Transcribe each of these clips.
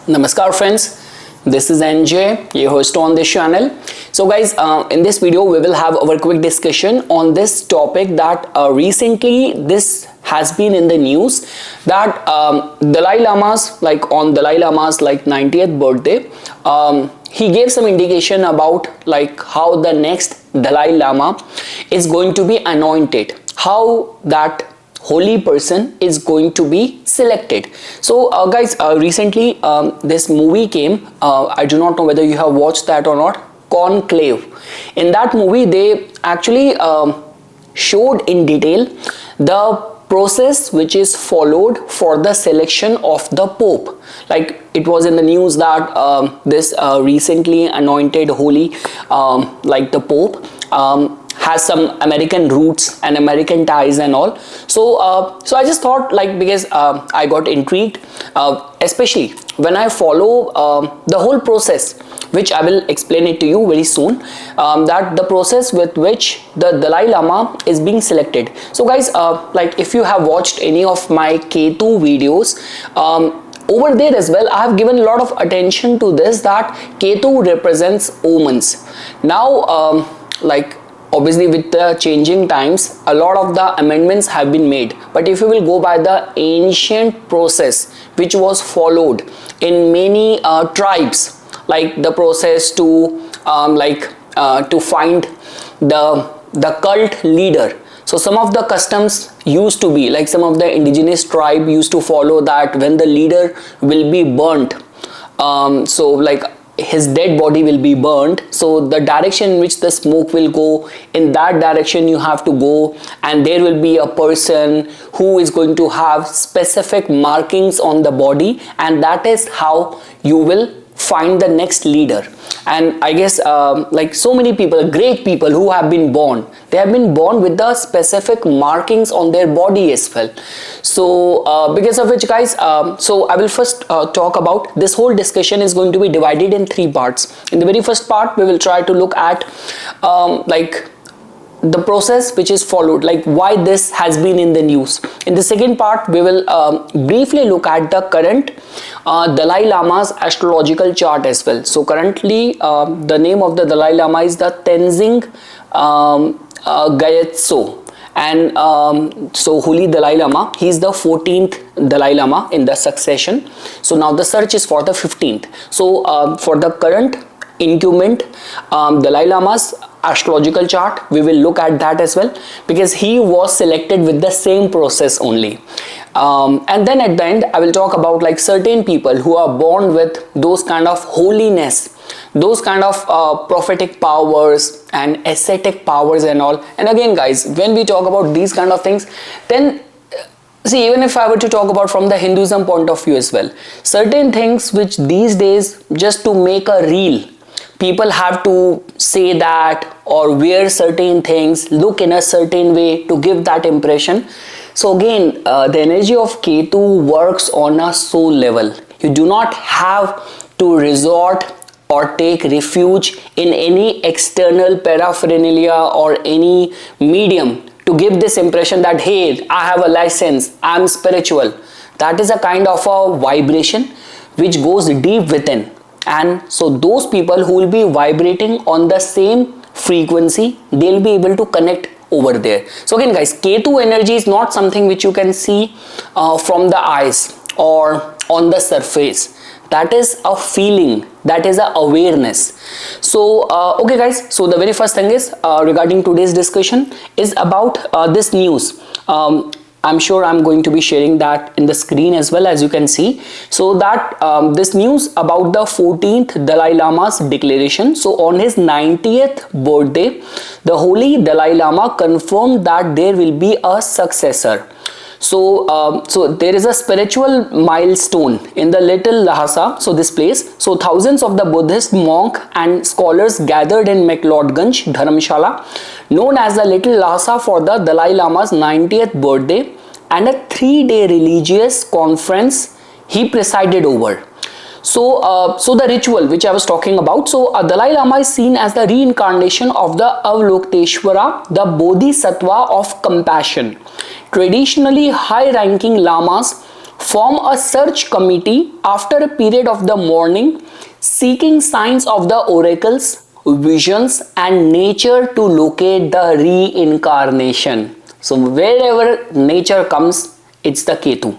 Namaskar friends, this is NJ, your host on this channel. So guys, in this video we will have our quick discussion on this topic that recently this has been in the news that Dalai Lama's 90th birthday, he gave some indication about how the next Dalai Lama is going to be anointed, how that holy person is going to be selected. So guys, recently this movie came, I do not know whether you have watched that or not, Conclave. In that movie they actually showed in detail the process which is followed for the selection of the Pope. Like it was in the news that this recently anointed holy the Pope has some American roots and American ties and all. So I just thought, because I got intrigued, especially when I follow the whole process, which I will explain it to you very soon, that the process with which the Dalai Lama is being selected. So guys, if you have watched any of my Ketu videos, over there as well, I have given a lot of attention to this, that Ketu represents omens. Now, obviously with the changing times, a lot of the amendments have been made, but if you will go by the ancient process which was followed in many tribes, like the process to find the cult leader. So some of the customs used to be some of the indigenous tribe used to follow that when the leader will be burnt, his dead body will be burned, so the direction in which the smoke will go, in that direction you have to go, and there will be a person who is going to have specific markings on the body, and that is how you will find the next leader. And I guess so many people, great people who have been born, they have been born with the specific markings on their body as well. So because of which guys, so I will first talk about, this whole discussion is going to be divided in 3 parts. In the very first part we will try to look at the process which is followed, why this has been in the news. In the second part we will briefly look at the current Dalai Lama's astrological chart as well. So currently the name of the Dalai Lama is the Tenzing Gyatso, and so Holy Dalai Lama, he is the 14th Dalai Lama in the succession. So now the search is for the 15th. So for the current incumbent Dalai Lama's astrological chart, we will look at that as well, because he was selected with the same process only. And then at the end I will talk about certain people who are born with those kind of holiness, those kind of prophetic powers and ascetic powers and all. And again guys, when we talk about these kind of things, then see, even if I were to talk about from the Hinduism point of view as well, certain things which these days, just to make a reel, people have to say that or wear certain things, look in a certain way to give that impression. So again, the energy of Ketu works on a soul level. You do not have to resort or take refuge in any external paraphernalia or any medium to give this impression that, hey, I have a license, I am spiritual. That is a kind of a vibration which goes deep within. And so those people who will be vibrating on the same frequency, they'll be able to connect over there. So again guys, Ketu energy is not something which you can see from the eyes or on the surface. That is a feeling, that is a awareness. So okay guys, so the very first thing is regarding today's discussion is about this news. I'm sure I'm going to be sharing that in the screen as well, as you can see. So that this news about the 14th Dalai Lama's declaration. So on his 90th birthday, the Holy Dalai Lama confirmed that there will be a successor. So so there is a spiritual milestone in the Little Lhasa, so this place. So thousands of the Buddhist monk and scholars gathered in McLeodganj Dharamshala, known as the Little Lhasa, for the Dalai Lama's 90th birthday, and a 3-day religious conference he presided over. So so the ritual which I was talking about, so Dalai Lama is seen as the reincarnation of the Avalokiteshvara, the Bodhisattva of compassion. Traditionally, high-ranking lamas form a search committee after a period of the mourning, seeking signs of the oracles, visions, and nature to locate the reincarnation. So wherever nature comes, it's the Ketu.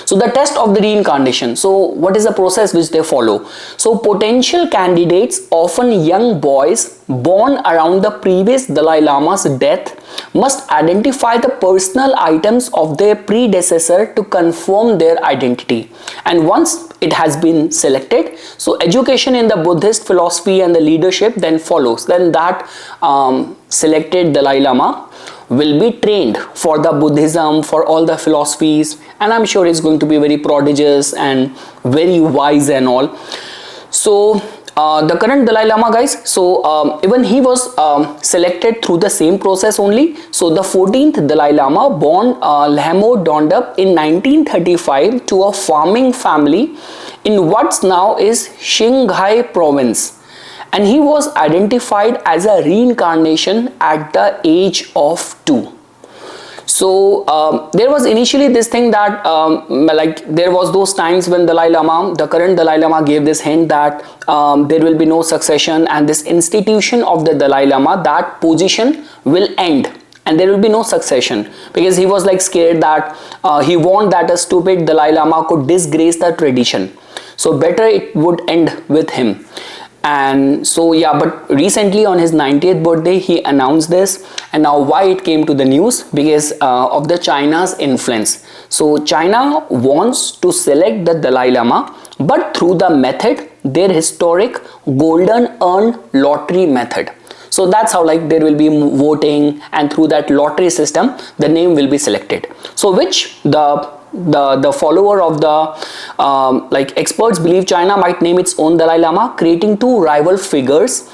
So the test of the reincarnation. So what is the process which they follow? So potential candidates, often young boys born around the previous Dalai Lama's death, must identify the personal items of their predecessor to confirm their identity. And once it has been selected, so education in the Buddhist philosophy and the leadership then follows. Then that selected Dalai Lama will be trained for the Buddhism, for all the philosophies, and I'm sure it's going to be very prodigious and very wise and all. So the current Dalai Lama, guys, so even he was selected through the same process only. So the 14th Dalai Lama, born Lhamo Dondup in 1935 to a farming family in what's now is Qinghai province, and he was identified as a reincarnation at the age of 2. So there was initially this thing that like there was those times when Dalai Lama, the current Dalai Lama, gave this hint that there will be no succession, and this institution of the Dalai Lama, that position will end and there will be no succession, because he was like scared that he warned that a stupid Dalai Lama could disgrace the tradition. So better it would end with him. And so yeah, but recently on his 90th birthday he announced this. And now why it came to the news? Because of the China's influence. So China wants to select the Dalai Lama, but through the method, their historic golden urn lottery method. So that's how, like, there will be voting, and through that lottery system the name will be selected. So which the follower of the like experts believe China might name its own Dalai Lama, creating two rival figures,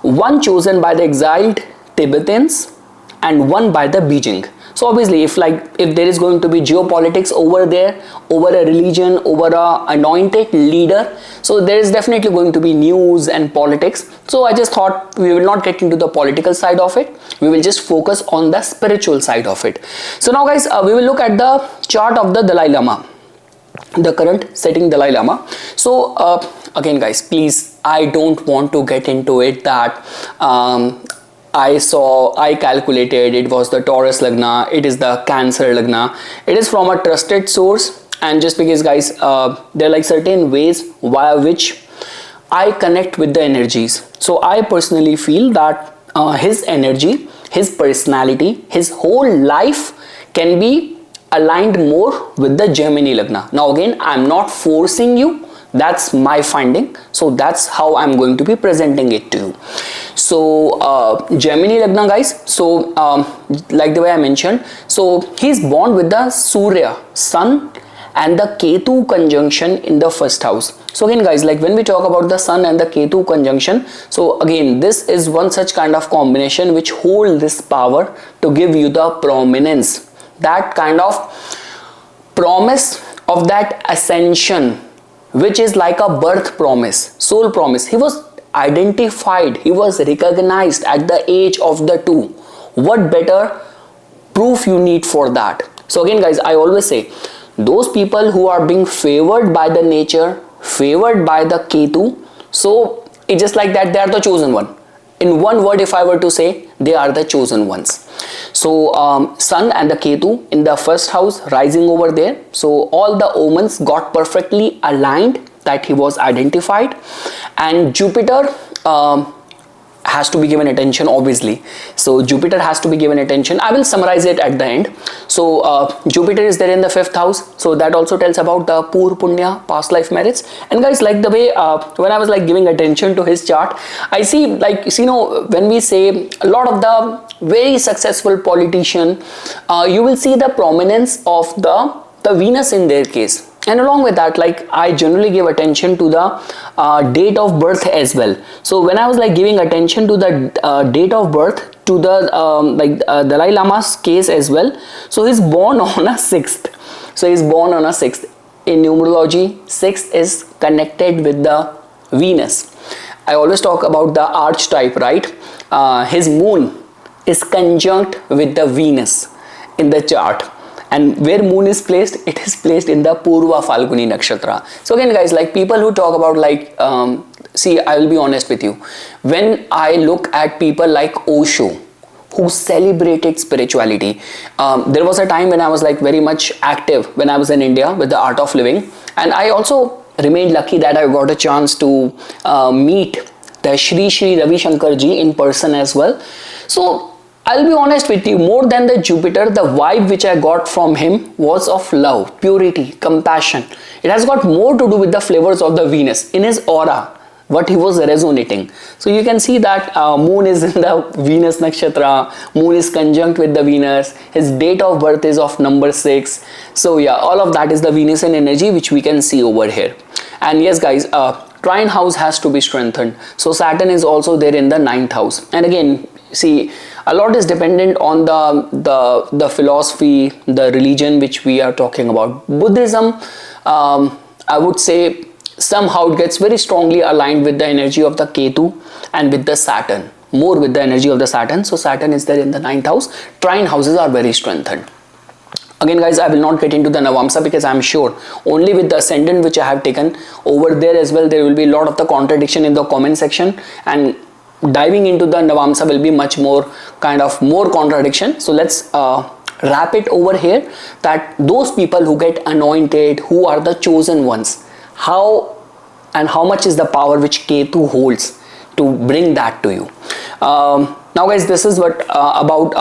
one chosen by the exiled Tibetans and one by the Beijing. So obviously if there is going to be geopolitics over there, over a religion, over a anointed leader, so there is definitely going to be news and politics. So I just thought we will not get into the political side of it, we will just focus on the spiritual side of it. So now guys, we will look at the chart of the Dalai Lama, the current sitting Dalai Lama. So again guys, please, I don't want to get into it that I calculated it was the Taurus Lagna, it is the Cancer Lagna. It is from a trusted source, and just because guys, there are like certain ways via which I connect with the energies. So I personally feel that his energy, his personality, his whole life can be aligned more with the Gemini Lagna. Now again, I'm not forcing you, that's my finding, so that's how I'm going to be presenting it to you. So Gemini Lagna guys, so like the way I mentioned, so he's born with the Surya, Sun, and the Ketu conjunction in the first house. So again guys, like when we talk about the Sun and the Ketu conjunction, so again this is one such kind of combination which hold this power to give you the prominence, that kind of promise of that ascension, which is like a birth promise, soul promise. He was identified, he was recognized at the age of the 2. What better proof you need for that? So again guys, I always say, those people who are being favored by the nature, favored by the Ketu, so it's just like that, they are the chosen one. In one word, if I were to say, they are the chosen ones. So Sun and the Ketu in the first house rising over there, so all the omens got perfectly aligned that he was identified. And Jupiter has to be given attention, obviously. So Jupiter has to be given attention. I will summarize it at the end. So Jupiter is there in the 5th house, so that also tells about the Pur Punya, past life merits. And guys, like the way when I was like giving attention to his chart, I see, like, you know, when we say a lot of the very successful politician, you will see the prominence of the Venus in their case. And along with that, like, I generally give attention to the date of birth as well. So when I was like giving attention to the date of birth to the Dalai Lama's case as well, so he's born on a 6th. So he's born on a 6th. In numerology, 6th is connected with the Venus. I always talk about the archetype, right? His moon is conjunct with the Venus in the chart. And where moon is placed, it is placed in the Purva Falguni Nakshatra. So again guys, like people who talk about like, see, I will be honest with you. When I look at people like Osho, who celebrated spirituality, there was a time when I was like very much active when I was in India with the art of living, and I also remained lucky that I got a chance to meet the Shri Ravi Shankar ji in person as well. So I'll be honest with you, more than the Jupiter, the vibe which I got from him was of love, purity, compassion. It has got more to do with the flavors of the Venus in his aura, what he was resonating. So you can see that moon is in the Venus nakshatra, moon is conjunct with the Venus, his date of birth is of number 6. So yeah, all of that is the Venusian energy which we can see over here. And yes guys, trine house has to be strengthened. So Saturn is also there in the 9th house. And again, see, a lot is dependent on the philosophy, the religion which we are talking about. Buddhism, I would say, somehow it gets very strongly aligned with the energy of the Ketu and with the Saturn, more with the energy of the Saturn. So Saturn is there in the 9th house. Trine houses are very strengthened. Again guys, I will not get into the Navamsa because I am sure only with the ascendant which I have taken over there as well, there will be a lot of the contradiction in the comment section, and diving into the Navamsa will be much more kind of more contradiction. So let's wrap it over here, that those people who get anointed, who are the chosen ones, how and how much is the power which Ketu holds to bring that to you. Now guys, this is what about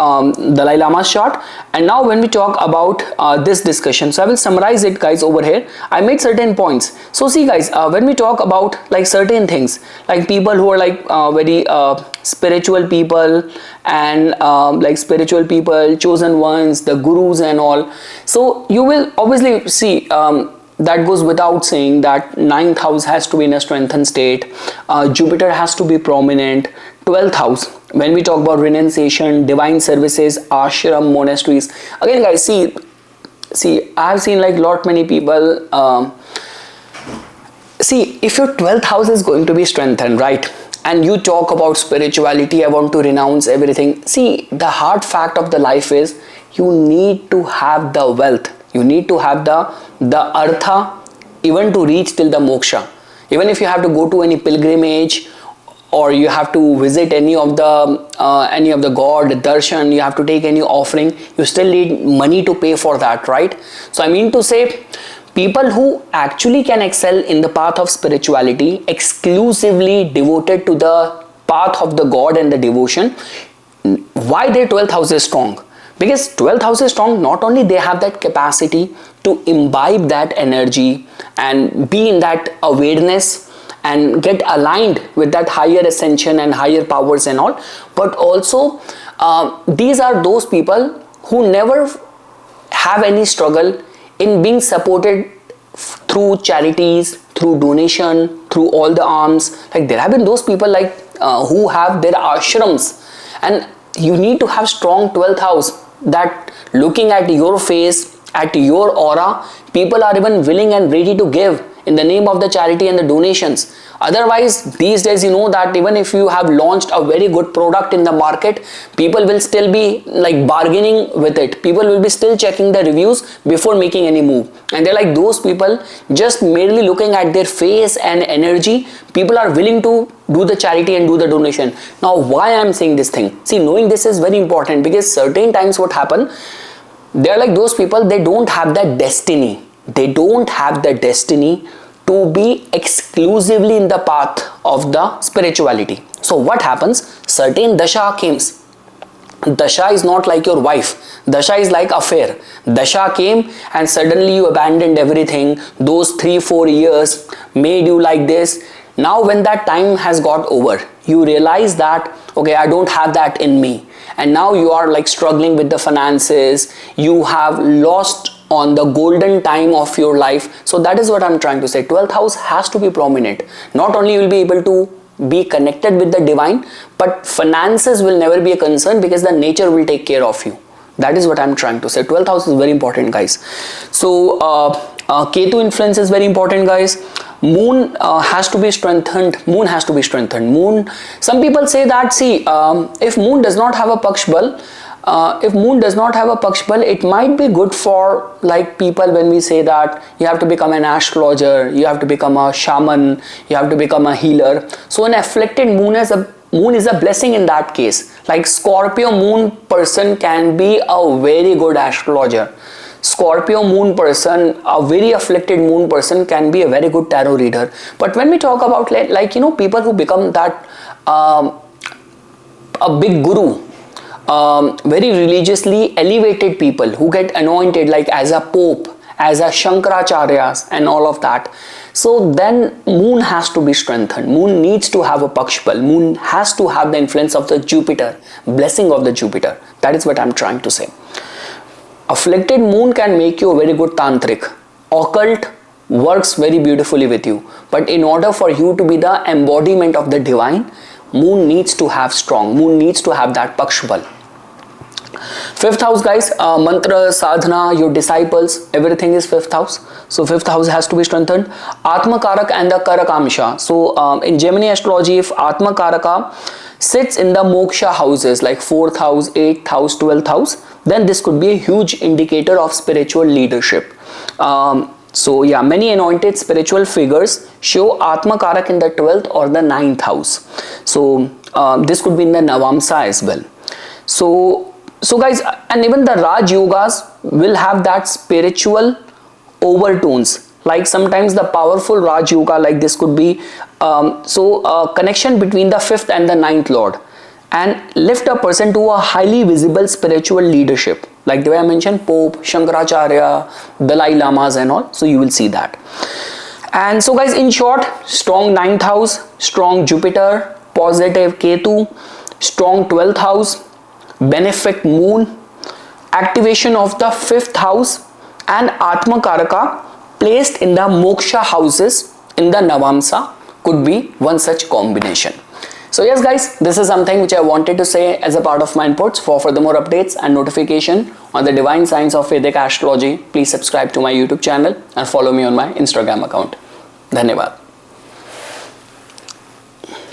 Dalai Lama's chart. And now when we talk about this discussion, so I will summarize it guys over here. I made certain points. So see guys, when we talk about like certain things, like people who are like very spiritual people, and like spiritual people, chosen ones, the gurus and all, so you will obviously see that goes without saying that 9th house has to be in a strengthened state, Jupiter has to be prominent, 12th house, when we talk about renunciation, divine services, ashram, monasteries. Again guys, see, I have seen like lot many people, see, if your 12th house is going to be strengthened, right, and you talk about spirituality, I want to renounce everything. See, the hard fact of the life is you need to have the wealth, you need to have the artha, even to reach till the moksha. Even if you have to go to any pilgrimage, or you have to visit any of the god darshan, you have to take any offering, you still need money to pay for that, right? So I mean to say, people who actually can excel in the path of spirituality, exclusively devoted to the path of the god and the devotion, why their 12th house is strong? Because 12th house is strong, not only they have that capacity to imbibe that energy and be in that awareness and get aligned with that higher ascension and higher powers and all, but also these are those people who never have any struggle in being supported through charities, through donation, through all the alms. Like there have been those people like who have their ashrams, and you need to have strong 12th house, that looking at your face, at your aura, people are even willing and ready to give in the name of the charity and the donations. Otherwise, these days, you know that even if you have launched a very good product in the market, people will still be like bargaining with it. People will be still checking the reviews before making any move. And they're like those people, just merely looking at their face and energy, people are willing to do the charity and do the donation. Now, why I'm saying this thing? See, knowing this is very important, because certain times what happen, they're like those people, they don't have that destiny. They don't have the destiny to be exclusively in the path of the spirituality. So what happens? Certain dasha comes. Dasha is not like your wife. Dasha is like affair. Dasha came and suddenly you abandoned everything. Those 3-4 years made you like this. Now when that time has got over, you realize that, okay, I don't have that in me. And now you are like struggling with the finances. You have lost on the golden time of your life. So that is what I'm trying to say. 12th house has to be prominent. Not only you will be able to be connected with the divine, but finances will never be a concern, because the nature will take care of you. That is what I'm trying to say. 12th house is very important, guys. So Ketu influence is very important, guys. Moon has to be strengthened. Moon has to be strengthened. Moon, some people say that, see, if moon does not have a Paksh Bal, if moon does not have a pakshbal, it might be good for like people when we say that you have to become an astrologer, you have to become a shaman, you have to become a healer. So an afflicted moon is a blessing in that case. Like Scorpio moon person can be a very good astrologer. Scorpio moon person, a very afflicted moon person can be a very good tarot reader. But when we talk about like you know, people who become that a big guru, very religiously elevated people who get anointed like as a pope, as a Shankaracharyas and all of that. So then moon has to be strengthened. Moon needs to have a pakshbal. Moon has to have the influence of the Jupiter, blessing of the Jupiter. That is what I'm trying to say. Afflicted moon can make you a very good tantric. Occult works very beautifully with you. But in order for you to be the embodiment of the divine, moon needs to have strong. Moon needs to have that pakshbal. Fifth house, guys, mantra, sadhana, your disciples, everything is fifth house. So fifth house has to be strengthened. Atma Karak and the Karakamsha. So in Gemini astrology, if Atma Karaka sits in the moksha houses like 4th house, 8th house, 12th house, then this could be a huge indicator of spiritual leadership. So yeah, many anointed spiritual figures show Atma Karak in the 12th or the 9th house. So this could be in the Navamsa as well. So guys, and even the Raj Yogas will have that spiritual overtones. Like sometimes the powerful Raj Yoga like this could be connection between the 5th and the 9th Lord and lift a person to a highly visible spiritual leadership. Like the way I mentioned, Pope, Shankaracharya, Dalai Lamas and all. So you will see that. And so guys, in short, strong 9th house, strong Jupiter, positive Ketu, strong 12th house, benefic moon, activation of the 5th house and Atma Karaka placed in the moksha houses in the Navamsa could be one such combination. So yes guys, this is something which I wanted to say as a part of my inputs. For further more updates and notification on the divine science of Vedic astrology, please subscribe to my YouTube channel and follow me on my Instagram account. Dhanyavad.